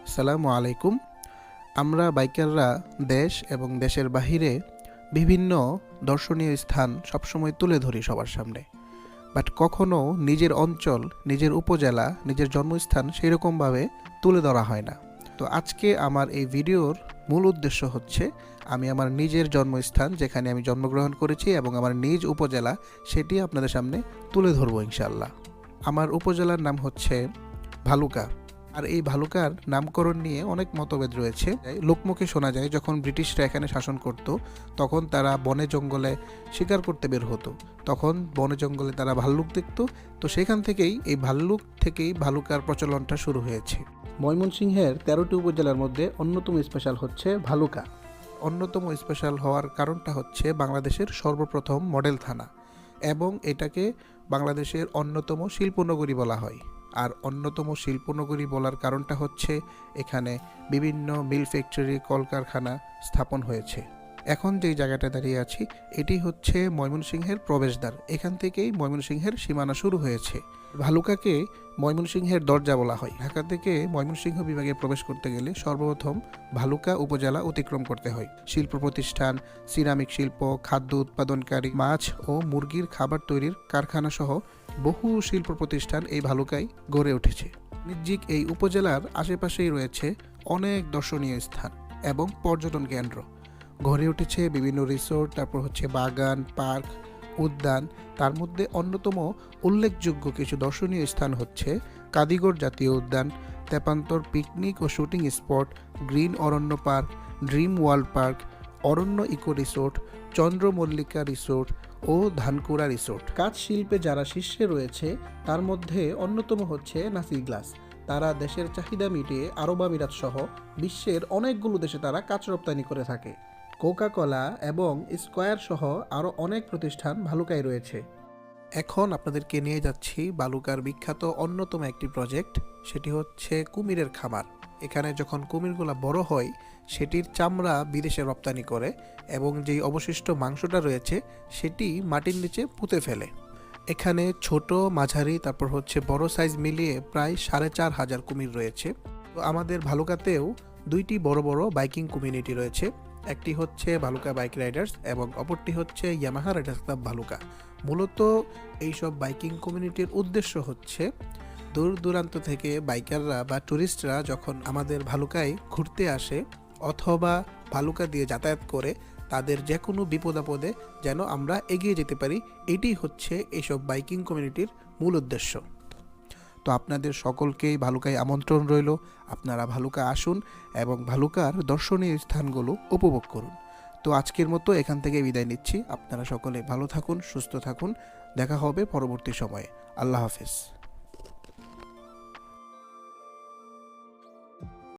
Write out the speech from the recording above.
আসসালামু আলাইকুম। আমরা বাইকাররা দেশ এবং দেশের বাহিরে বিভিন্ন দর্শনীয় স্থান সবসময় তুলে ধরি সবার সামনে, বাট কখনো নিজের অঞ্চল, নিজের উপজেলা, নিজের জন্মস্থান সেইরকমভাবে তুলে ধরা হয় না। তো আজকে আমার এই ভিডিওর মূল উদ্দেশ্য হচ্ছে আমি আমার নিজের জন্মস্থান, যেখানে আমি জন্মগ্রহণ করেছি, এবং আমার নিজ উপজেলা, সেটি আপনাদের সামনে তুলে ধরবো ইনশাআল্লাহ। আমার উপজেলার নাম হচ্ছে ভালুকা। আর এই ভালুকার নামকরণ নিয়ে অনেক মতভেদ রয়েছে। লোকমুখে শোনা যায় যখন ব্রিটিশরা এখানে শাসন করত, তখন তারা বনে জঙ্গলে শিকার করতে বের হতো। তখন বনে জঙ্গলে তারা ভাল্লুক দেখত। তো সেখান থেকেই এই ভাল্লুক থেকেই ভালুকার প্রচলনটা শুরু হয়েছে। ময়মনসিংহের 13টি উপজেলার মধ্যে অন্যতম স্পেশাল হচ্ছে ভালুকা। অন্যতম স্পেশাল হওয়ার কারণটা হচ্ছে বাংলাদেশের সর্বপ্রথম মডেল থানা, এবং এটাকে বাংলাদেশের অন্যতম শিল্পনগরী বলা হয়। আর অন্যতম শিল্পনগরী বলার কারণটা হচ্ছে এখানে বিভিন্ন মিল ফ্যাক্টরি, কলকারখানা স্থাপন হয়েছে। এখন যেই জায়গাটা দাঁড়িয়ে আছি, এটি হচ্ছে ময়মনসিংহের প্রবেশদ্বার। এখান থেকেই ময়মনসিংহের সীমানা শুরু হয়েছে। ভালুকাকে ময়মনসিংহের দরজা বলা হয়। ঢাকা থেকে ময়মনসিংহ বিভাগে প্রবেশ করতে গেলে সর্বপ্রথম ভালুকা উপজেলা অতিক্রম করতে হয়। শিল্প প্রতিষ্ঠান, সিরামিক শিল্প, খাদ্য উৎপাদনকারী, মাছ ও মুরগির খাবার তৈরির কারখানা সহ বহু শিল্প প্রতিষ্ঠান এই ভালুকায় গড়ে উঠেছে। বাণিজ্যিক এই উপজেলার আশেপাশেই রয়েছে অনেক দর্শনীয় স্থান এবং পর্যটন কেন্দ্র। গড়ে উঠেছে বিভিন্ন রিসোর্ট, তারপর হচ্ছে বাগান, পার্ক, উদ্যান। তার মধ্যে অন্যতম উল্লেখযোগ্য কিছু দর্শনীয় স্থান হচ্ছে কাদিগড় জাতীয় উদ্যান, তেপান্তর পিকনিক ও শুটিং স্পট, গ্রিন অরণ্য পার্ক, ড্রিম ওয়ার্ল্ড পার্ক, অরণ্য ইকো রিসোর্ট, চন্দ্রমল্লিকা রিসোর্ট ও ধানকুড়া রিসোর্ট। কাঁচ শিল্পে যারা শীর্ষে রয়েছে তার মধ্যে অন্যতম হচ্ছে নাসির গ্লাস। তারা দেশের চাহিদা মিটিয়ে আরব আমিরাত সহ বিশ্বের অনেকগুলো দেশে তারা কাঁচ রপ্তানি করে থাকে। কোকা কোলা এবং স্কয়ার সহ আরও অনেক প্রতিষ্ঠান ভালুকায় রয়েছে। এখন আপনাদেরকে নিয়ে যাচ্ছি ভালুকার বিখ্যাত অন্যতম একটি প্রজেক্ট, সেটি হচ্ছে কুমিরের খামার। এখানে যখন কুমিরগুলো বড় হয়, সেটির চামড়া বিদেশে রপ্তানি করে এবং যেই অবশিষ্ট মাংসটা রয়েছে সেটি মাটির নিচে পুঁতে ফেলে। এখানে ছোট, মাঝারি, তারপর হচ্ছে বড় সাইজ মিলিয়ে প্রায় 4,500 কুমির রয়েছে। তো আমাদের ভালুকাতেও দুইটি বড় বড় বাইকিং কমিউনিটি রয়েছে। একটি হচ্ছে ভালুকা বাইক রাইডার্স এবং অপরটি হচ্ছে ইয়ামাহা রাইডার্স ক্লাব ভালুকা। মূলত এইসব বাইকিং কমিউনিটির উদ্দেশ্য হচ্ছে দূর দূরান্ত থেকে বাইকাররা বা ট্যুরিস্টরা যখন আমাদের ভালুকায় ঘুরতে আসে অথবা ভালুকা দিয়ে যাতায়াত করে, তাদের যে কোনো বিপদ আপদে যেন আমরা এগিয়ে যেতে পারি, এটি হচ্ছে এইসব বাইকিং কমিউনিটির মূল উদ্দেশ্য। তো আপনাদের সকলকেই ভালুকায় আমন্ত্রণ রইল। আপনারা ভালুকা আসুন এবং ভালুকার দর্শনীয় স্থানগুলো উপভোগ করুন। তো আজকের মতো এখান থেকে বিদায় নিচ্ছি। আপনারা সকলে ভালো থাকুন, সুস্থ থাকুন। দেখা হবে পরবর্তী সময়ে। আল্লাহ হাফেজ।